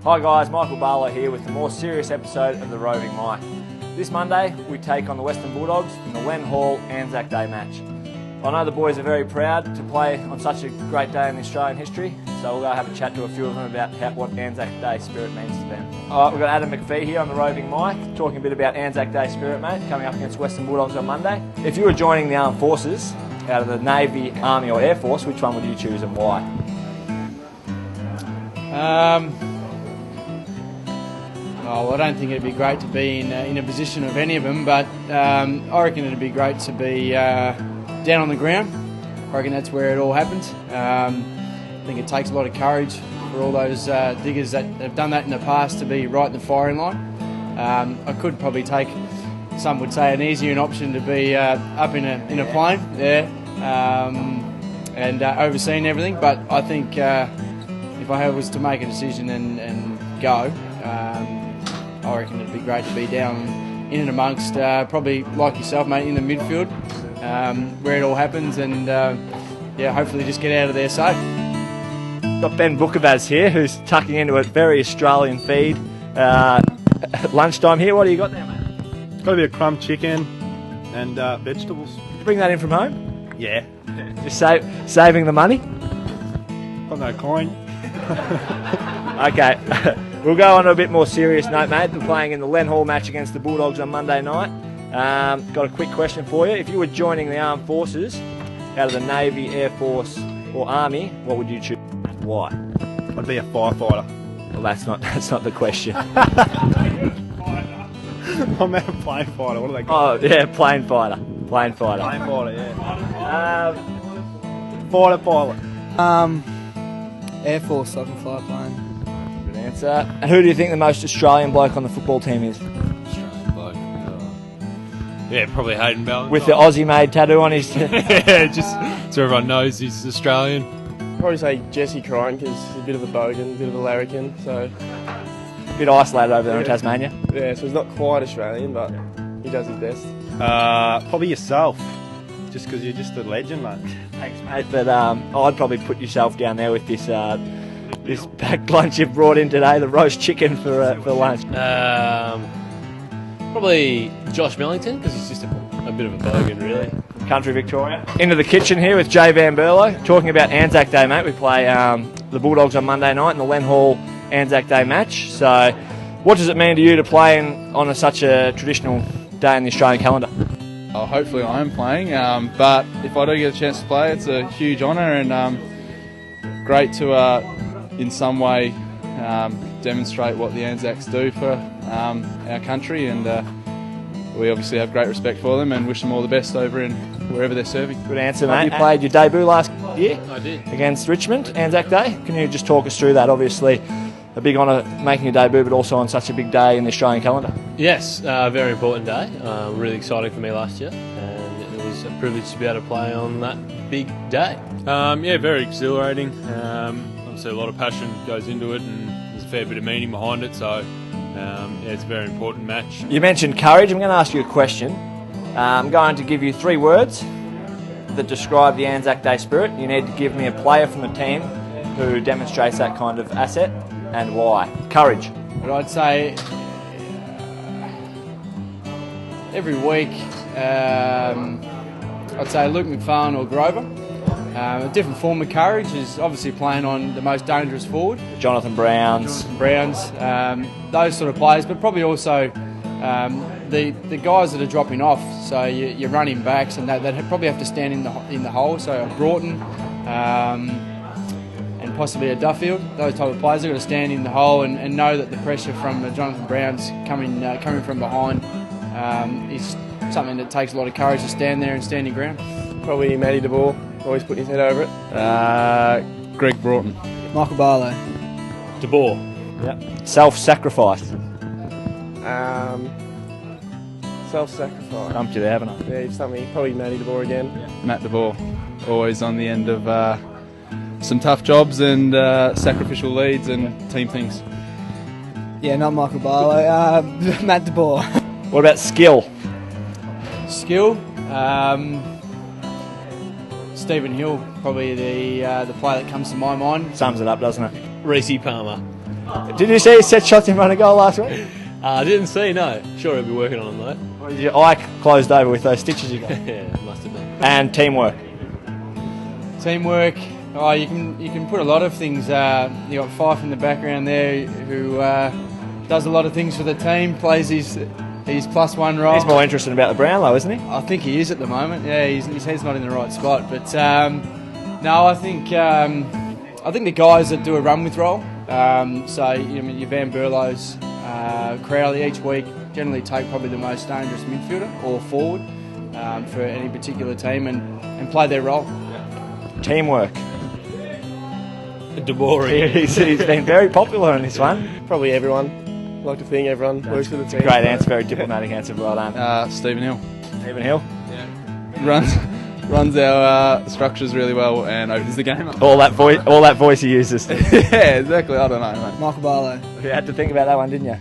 Hi guys, Michael Barlow here with a more serious episode of the Roving Mike. This Monday we take on the Western Bulldogs in the Len Hall ANZAC Day match. I know the boys are very proud to play on such a great day in Australian history, so we'll go have a chat to a few of them about what ANZAC Day spirit means to them. Alright, we've got Adam McPhee here on the Roving Mike, talking a bit about ANZAC Day spirit, mate, coming up against Western Bulldogs on Monday. If you were joining the armed forces, out of the Navy, Army or Air Force, which one would you choose and why? I don't think it'd be great to be in a position of any of them, but I reckon it'd be great to be down on the ground. I reckon that's where it all happens. I think it takes a lot of courage for all those diggers that have done that in the past to be right in the firing line. I could probably take, some would say, an easier option to be up in a plane, and overseeing everything. But I think if I was to make a decision and go, I reckon it'd be great to be down in and amongst, probably like yourself, mate, in the midfield, where it all happens, and hopefully just get out of there safe. Got Ben Bukavaz here, who's tucking into a very Australian feed at lunchtime here. What do you got there, mate? Got a bit of crumb chicken and vegetables. Did you bring that in from home? Yeah. Just saving the money? Got no coin. Okay, we'll go on to a bit more serious note, mate. We're playing in the Len Hall match against the Bulldogs on Monday night. Got a quick question for you. If you were joining the armed forces, out of the Navy, Air Force or Army, what would you choose? Why? I'd be a firefighter. Well, that's not the question. I'm a plane fighter. What do they call it? Oh, yeah, plane fighter. Plane fighter. Plane fighter, yeah. Fighter pilot. Air Force, so I can fly a plane. Good answer. And who do you think the most Australian bloke on the football team is? Australian bloke. Yeah, probably Hayden Bell. With the Aussie-made tattoo on his... Yeah, just so everyone knows he's Australian. Probably say Jesse Crine, because he's a bit of a bogan, a bit of a larrikin, so... A bit isolated over there in Tasmania. Yeah, so he's not quite Australian, but he does his best. Probably yourself. Just because you're just a legend, mate. Thanks, mate. But I'd probably put yourself down there with this this packed lunch you've brought in today, the roast chicken for lunch. Probably Josh Millington, because he's just a bit of a bogan, really. Country Victoria. Into the kitchen here with Jay Van Barlow, talking about ANZAC Day, mate. We play the Bulldogs on Monday night in the Len Hall ANZAC Day match. So, what does it mean to you to play on such a traditional day in the Australian calendar? Hopefully I am playing, but if I do get a chance to play, it's a huge honour and great to, in some way, demonstrate what the ANZACs do for our country, and we obviously have great respect for them and wish them all the best over in wherever they're serving. Good answer, mate. You played your debut last year? I did. Against Richmond, ANZAC Day. Can you just talk us through that? Obviously, a big honour making your debut, but also on such a big day in the Australian calendar. Yes, a very important day. Really exciting for me last year, and it was a privilege to be able to play on that big day. Yeah, very exhilarating. Obviously, a lot of passion goes into it, and there's a fair bit of meaning behind it. So, yeah, it's a very important match. You mentioned courage. I'm going to ask you a question. I'm going to give you 3 words that describe the ANZAC Day spirit. You need to give me a player from the team who demonstrates that kind of asset and why. Courage. But I'd say every week, I'd say Luke McFarlane or Grover. A different form of courage is obviously playing on the most dangerous forward. Jonathan Browns, those sort of players, but probably also the guys that are dropping off. So your running backs and that probably have to stand in the hole. So a Broughton and possibly a Duffield. Those type of players have got to stand in the hole and know that the pressure from Jonathan Browns coming from behind is something that takes a lot of courage to stand there and stand your ground. Probably Matty de Boer, always putting his head over it. Greg Broughton. Michael Barlow. De Boer. Yep. Self-sacrifice. Self-sacrifice. Stumped you there, haven't I? Yeah, something. Probably Matty de Boer again. Matt de Boer, always on the end of some tough jobs and sacrificial leads and team things. Yeah, not Michael Barlow. Matt de Boer. What about skill? Skill. Stephen Hill, probably the player that comes to my mind. Sums it up, doesn't it? Reece Palmer. Did you see he set shots in front of goal last week? I didn't see, no. Sure, he'll be working on them though. Or your eye closed over with those stitches you got? Yeah, must have been. And teamwork. Teamwork. Oh, you can put a lot of things. You got Fife in the background there, who does a lot of things for the team. Plays his +1 role. He's more interested about the Brownlow, isn't he? I think he is at the moment. Yeah, his head's not in the right spot. But no, I think the guys that do a run with role. So your Van Barlows, Crowley each week generally take probably the most dangerous midfielder or forward for any particular team and play their role. Teamwork. Deboring. He's been very popular in this one. Probably everyone. I like to think everyone works for the team. Great answer, very diplomatic answer. Well done. Stephen Hill Stephen Hill. runs our structures really well and opens the game up. All that voice he uses. Yeah, exactly. I don't know, mate. Michael Barlow. You had to think about that one, didn't you?